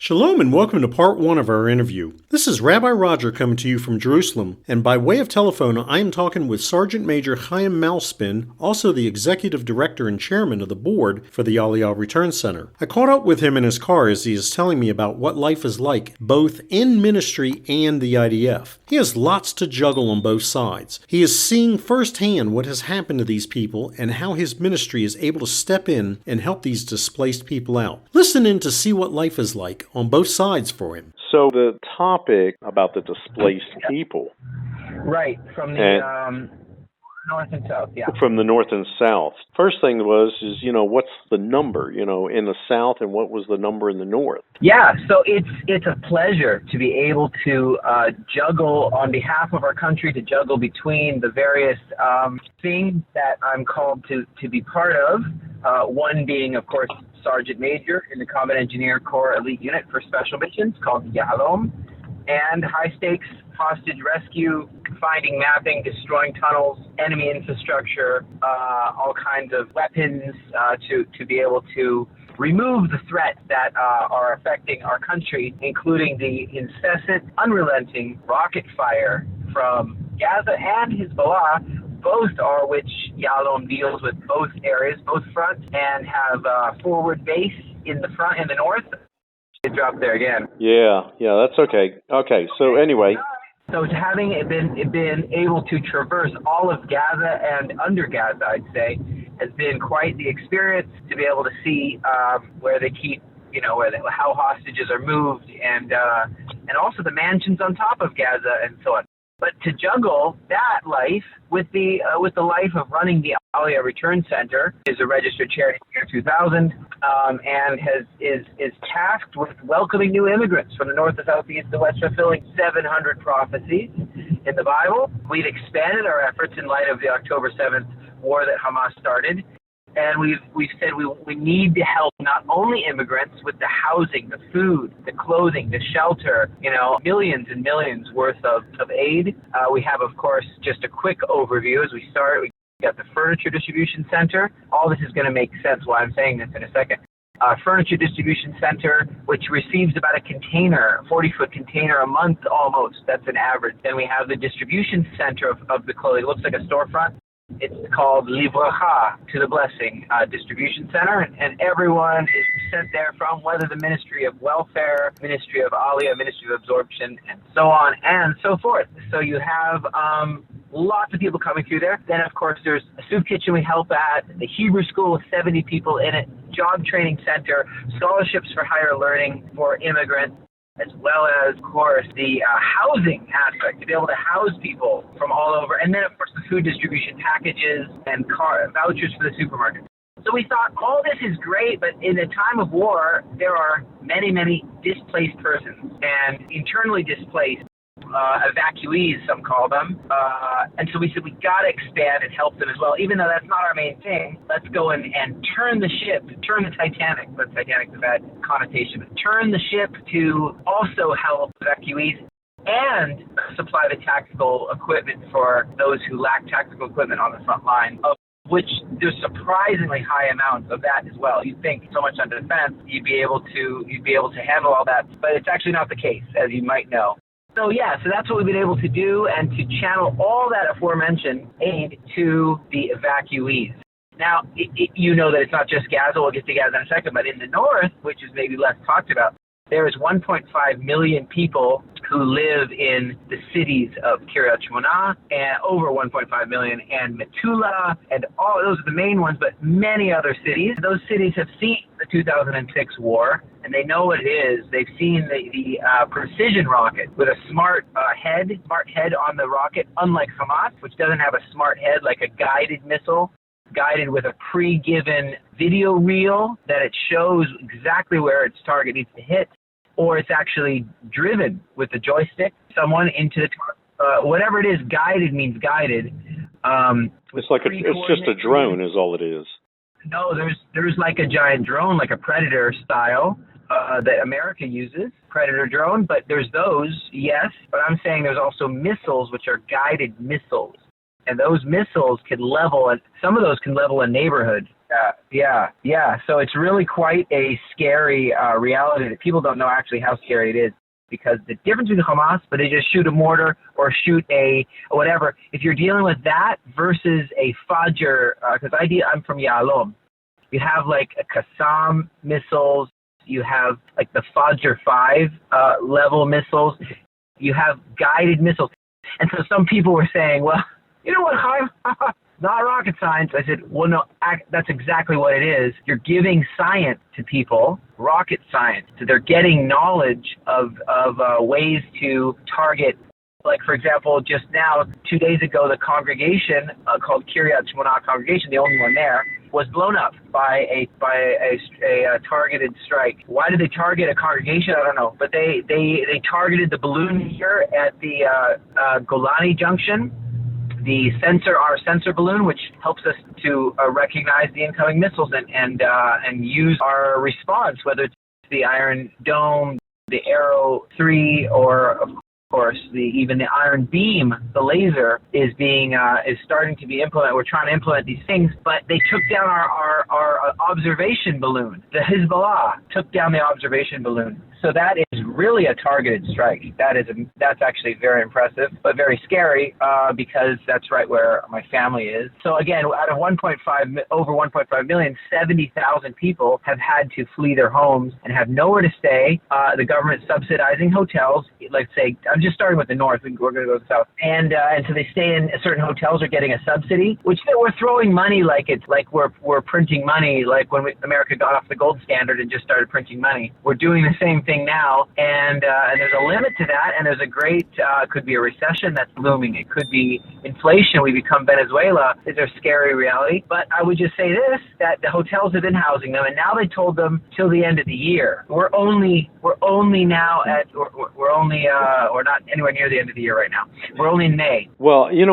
Shalom and welcome to part one of our interview. This is Rabbi Roger coming to you from Jerusalem, and by way of telephone I am talking with Sergeant Major Chaim Malespin, also the Executive Director and Chairman of the Board for the Aliyah Return Center. I caught up with him in his car as he is telling me about what life is like, both in ministry and the IDF. He has lots to juggle on both sides. He is seeing firsthand what has happened to these people and how his ministry is able to step in and help these displaced people out. Listen in to see what life is like on both sides for him. So the topic about the displaced people. Right, from the north and south, yeah. From the north and south. First thing is what's the number, in the south and what was the number in the north? Yeah, so it's a pleasure to be able to juggle on behalf of our country, to juggle between the various things that I'm called to be part of. One being, of course, Sergeant Major in the Combat Engineer Corps Elite Unit for Special Missions called Yahalom, and high-stakes hostage rescue, finding, mapping, destroying tunnels, enemy infrastructure, all kinds of weapons to be able to remove the threats that are affecting our country, including the incessant, unrelenting rocket fire from Gaza and Hezbollah, both are which Yahalom deals with both areas, both fronts, and have forward base in the front, in the north. It dropped there again. Yeah, that's okay. Okay, so anyway. So having been able to traverse all of Gaza and under Gaza, I'd say, has been quite the experience to be able to see where they keep, how hostages are moved, and also the mansions on top of Gaza and so on. But to juggle that life with the life of running the Aliyah Return Center, is a registered charity year 2000, and is tasked with welcoming new immigrants from the north, the south, the east, the west, fulfilling 700 prophecies in the Bible. We've expanded our efforts in light of the October 7th war that Hamas started. And we've said we need to help not only immigrants with the housing, the food, the clothing, the shelter, millions and millions worth of aid. We have, of course, just a quick overview as we start. We got the Furniture Distribution Center. All this is going to make sense why I'm saying this in a second. Furniture Distribution Center, which receives about a 40-foot container a month almost. That's an average. Then we have the Distribution Center of the clothing. It looks like a storefront. It's called Livracha, to the Blessing Distribution Center, and everyone is sent there from whether the Ministry of Welfare, Ministry of Aliyah, Ministry of Absorption, and so on and so forth. So you have lots of people coming through there. Then, of course, there's a soup kitchen we help at, the Hebrew school with 70 people in it, job training center, scholarships for higher learning for immigrants, as well as, of course, the housing aspect, to be able to house people from all over. And then, of course, the food distribution packages and vouchers for the supermarket. So we thought, all this is great, but in a time of war, there are many, many displaced persons and internally displaced evacuees, some call them. And so we said, we got to expand and help them as well. Even though that's not our main thing, let's go and turn the ship, turn the Titanic, but Titanic's a bad connotation, but turn the ship to also help evacuees and supply the tactical equipment for those who lack tactical equipment on the front line, of which there's surprisingly high amounts of that as well. You'd think so much on defense, you'd be able to handle all that, but it's actually not the case, as you might know. So that's what we've been able to do, and to channel all that aforementioned aid to the evacuees. Now, you know that it's not just Gaza. We'll get to Gaza in a second, but in the north, which is maybe less talked about, there is 1.5 million people who live in the cities of Kiryat Shmona, and over 1.5 million, and Metula, and all those are the main ones, but many other cities. Those cities have seen the 2006 war, and they know what it is. They've seen the precision rocket with a smart head on the rocket, unlike Hamas, which doesn't have a smart head like a guided missile, guided with a pre-given video reel that it shows exactly where its target needs to hit, or it's actually driven with the joystick, someone into the whatever it is. Guided means guided. It's just a drone is all it is. No, there's like a giant drone, like a Predator style that America uses, Predator drone, but there's those, yes, but I'm saying there's also missiles, which are guided missiles. And those missiles could level, some of those can level a neighborhood Yeah. So it's really quite a scary reality that people don't know actually how scary it is, because the difference between Hamas, but they just shoot a mortar or shoot a whatever. If you're dealing with that versus a Fajr, because I'm from Yalom, you have like a Qassam missiles, you have like the Fajr 5 level missiles, you have guided missiles. And so some people were saying, well, you know what, Chaim? Not rocket science. I said, well, no, that's exactly what it is. You're giving science to people, rocket science. So they're getting knowledge of ways to target. Like, for example, just now, 2 days ago, the congregation called Kiryat Shmona congregation, the only one there, was blown up by a targeted strike. Why did they target a congregation? I don't know. But they targeted the balloon here at the Golani Junction. Our sensor balloon, which helps us to recognize the incoming missiles and use our response, whether it's the Iron Dome, the Arrow 3, or of course even the Iron Beam, the laser is starting to be implemented. We're trying to implement these things, but they took down our observation balloon. The Hezbollah took down the observation balloon. So that is really a targeted strike. That's actually very impressive, but very scary because that's right where my family is. So again, out of over 1.5 million, 70,000 people have had to flee their homes and have nowhere to stay. The government subsidizing hotels. Let's say, I'm just starting with the north. We're going to go to the south, and so they stay in certain hotels are getting a subsidy, which we're throwing money like we're printing money, like when America got off the gold standard and just started printing money. We're doing the same thing now, and there's a limit to that, and there's a great, could be a recession that's looming. It could be inflation. We become Venezuela. It's a scary reality. But I would just say this, that the hotels have been housing them, and now they told them till the end of the year. We're only now we're not anywhere near the end of the year right now. We're only in May. Well, in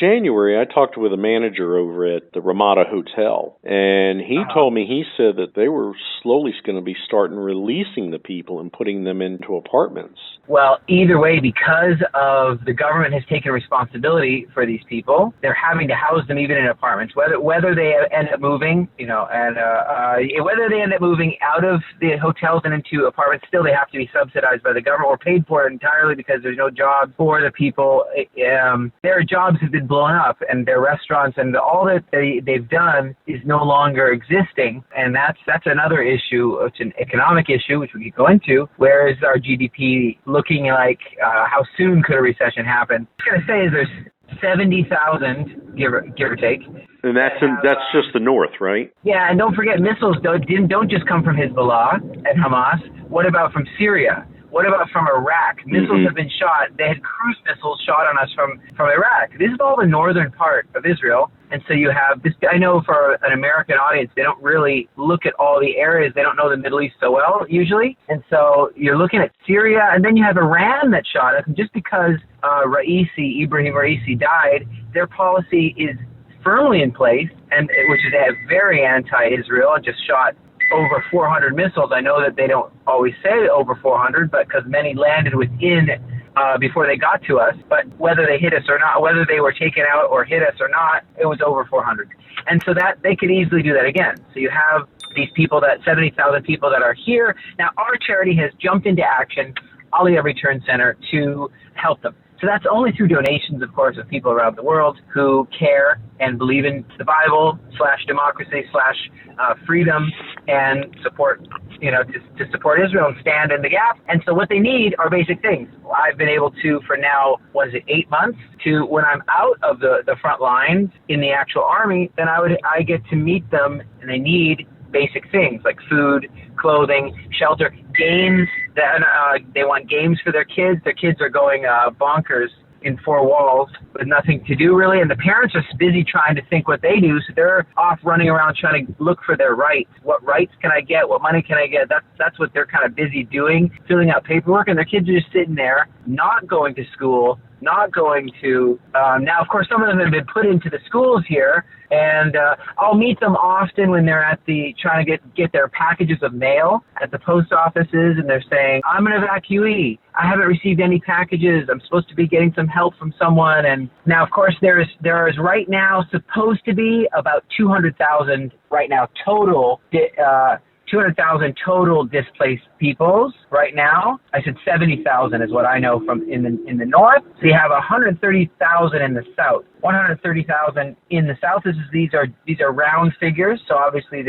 January, I talked with a manager over at the Ramada Hotel, and he told me, he said that they were slowly going to be starting releasing the people and putting them into apartments. Well, either way, because of the government has taken responsibility for these people, they're having to house them even in apartments. Whether they end up moving, whether they end up moving out of the hotels and into apartments, still they have to be subsidized by the government or paid for entirely because there's no jobs for the people. Their jobs have been blown up, and their restaurants and all that they've done is no longer existing, and that's another issue. It's an economic issue, which we could go into. Where is our GDP looking like? How soon could a recession happen? What I'm going to say is there's 70,000, give or take. And that's just the north, right? Yeah, and don't forget, missiles don't just come from Hezbollah and Hamas. What about from Syria? What about from Iraq? Missiles have been shot. They had cruise missiles shot on us from Iraq. This is all the northern part of Israel. And so you have this. I know for an American audience, they don't really look at all the areas. They don't know the Middle East so well, usually. And so you're looking at Syria, and then you have Iran that shot us. And just because Ibrahim Raisi died, their policy is firmly in place, and which is very anti-Israel, and just shot over 400 missiles. I know that they don't always say over 400, but because many landed within before they got to us. But whether they hit us or not, whether they were taken out or hit us or not, it was over 400. And so that they could easily do that again. So you have these people, that 70,000 people that are here. Now our charity has jumped into action, Aliyah Return Center, to help them. So that's only through donations, of course, of people around the world who care and believe in the Bible /democracy /freedom and support, to support Israel and stand in the gap. And so what they need are basic things. I've been able to, for now, 8 months, to when I'm out of the front lines in the actual army, then I get to meet them, and they need basic things like food, clothing, shelter, games. They want games for their kids. Their kids are going bonkers in four walls with nothing to do really, and the parents are busy trying to think what they do, so they're off running around trying to look for their rights. What rights can I get? What money can I get? That's what they're kind of busy doing, filling out paperwork, and their kids are just sitting there, not going to school, not going to. Now, of course, some of them have been put into the schools here, and I'll meet them often when they're at trying to get their packages of mail at the post offices, and they're saying, I'm an evacuee. I haven't received any packages. I'm supposed to be getting some help from someone. And now, of course, there is right now supposed to be about 200,000 right now total 200,000 total displaced peoples right now. I said 70,000 is what I know from in the north. So you have 130,000 in the south, 130,000 in the south. These are round figures, so obviously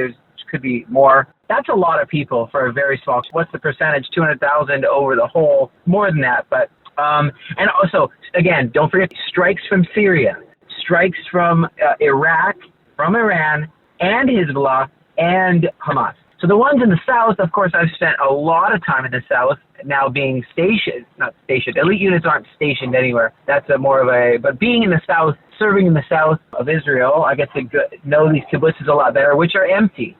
could be more. That's a lot of people for a very small. What's the percentage? 200,000 over the whole. More than that, but and also again, don't forget strikes from Syria, strikes from Iraq, from Iran, and Hezbollah and Hamas. So the ones in the south, of course, I've spent a lot of time in the south now being not stationed. Elite units aren't stationed anywhere. That's but being in the south, serving in the south of Israel, I get to know these kibbutzes a lot better, which are empty.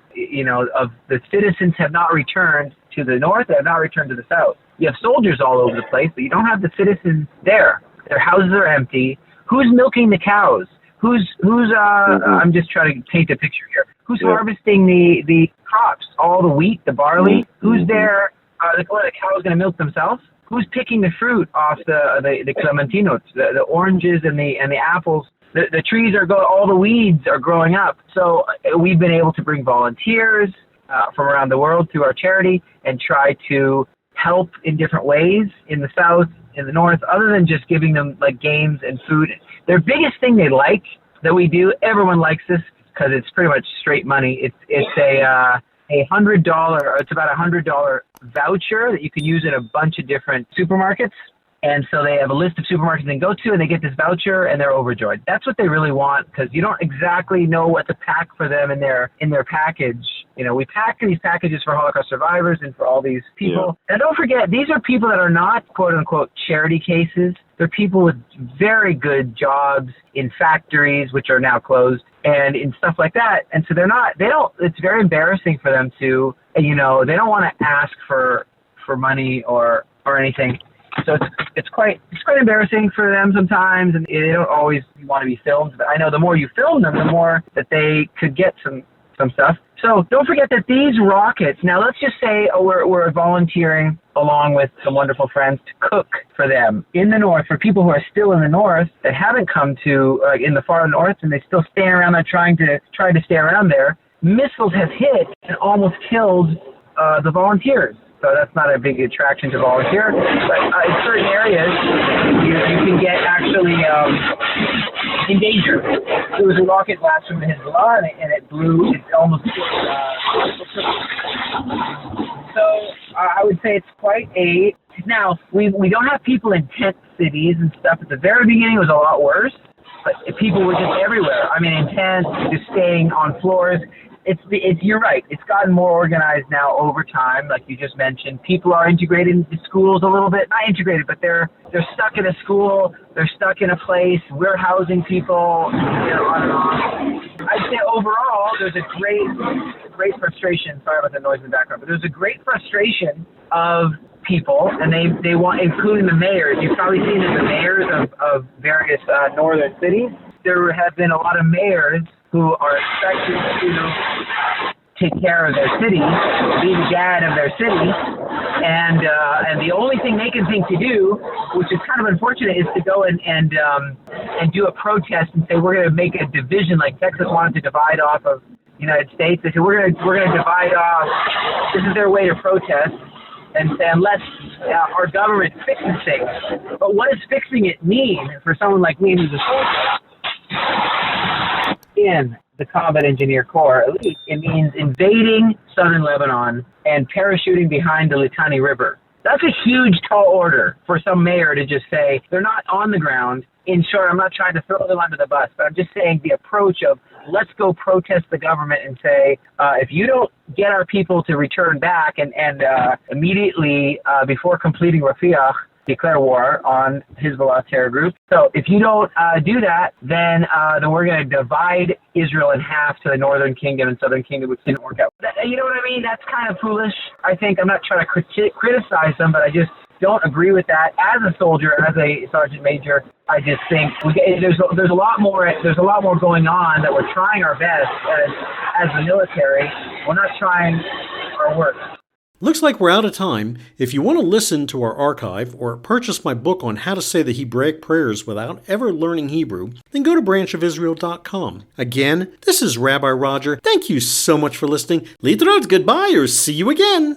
Of the citizens have not returned to the north, they have not returned to the south. You have soldiers all over the place, but you don't have the citizens there. Their houses are empty. Who's milking the cows? Who's I'm just trying to paint a picture here. Who's harvesting the crops, all the wheat, the barley? Who's there? The cows going to milk themselves? Who's picking the fruit off the clementinos, the oranges and the apples? The trees all the weeds are growing up. So we've been able to bring volunteers from around the world through our charity and try to help in different ways in the south, in the north, other than just giving them like games and food. Their biggest thing they like that we do, everyone likes this because it's pretty much straight money. It's $100. It's about $100 voucher that you can use at a bunch of different supermarkets. And so they have a list of supermarkets they can go to, and they get this voucher, and they're overjoyed. That's what they really want, because you don't exactly know what to pack for them in their package. We pack these packages for Holocaust survivors and for all these people. Yeah. And don't forget, these are people that are not quote-unquote charity cases. They're people with very good jobs in factories, which are now closed, and in stuff like that. And so it's very embarrassing for them to, they don't want to ask for money or anything. So it's quite embarrassing for them sometimes, and they don't always want to be filmed. But I know the more you film them, the more that they could get some stuff. So don't forget that these rockets. Now let's just say we're volunteering along with some wonderful friends to cook for them in the north, for people who are still in the north that haven't come to in the far north, and they still stay around there trying to stay around there. Missiles have hit and almost killed the volunteers. So that's not a big attraction to volunteer. But in certain areas, you can get actually in danger. There was a rocket blast from the Hezbollah, and it blew. It almost so I would say it's quite a... Now, we don't have people in tent cities and stuff. At the very beginning, it was a lot worse. But people were just everywhere. I mean, in tents, just staying on floors. You're right. It's gotten more organized now over time, like you just mentioned. People are integrated into schools a little bit. Not integrated, but they're stuck in a school. They're stuck in a place. We're housing people, on and on. I'd say overall, there's a great frustration. Sorry about the noise in the background, but there's a great frustration of people, and they want, including the mayors. You've probably seen it, the mayors of various northern cities. There have been a lot of mayors who are expected to take care of their city, be the dad of their city, and the only thing they can think to do, which is kind of unfortunate, is to go and do a protest and say we're going to make a division, like Texas wanted to divide off of the United States. They said we're going to divide off. This is their way to protest, and say unless our government fixes things. But what does fixing it mean for someone like me who's a soldier? In the Combat Engineer Corps Elite, it means invading southern Lebanon and parachuting behind the Litani River. That's a huge tall order for some mayor to just say, they're not on the ground. In short, I'm not trying to throw them under the bus, but I'm just saying the approach of let's go protest the government and say, if you don't get our people to return back and immediately before completing Rafiah, declare war on Hezbollah terror group. So if you don't do that, then we're going to divide Israel in half to the northern kingdom and southern kingdom, which didn't work out. You know what I mean? That's kind of foolish. I think I'm not trying to criticize them, but don't agree with that. As a soldier, as a sergeant major, I just think there's a lot more going on that we're trying our best as the military. We're not trying our worst. Looks like we're out of time. If you want to listen to our archive or purchase my book on how to say the Hebraic prayers without ever learning Hebrew, then go to branchofisrael.com. Again, this is Rabbi Roger. Thank you so much for listening. Litrot, goodbye, or see you again.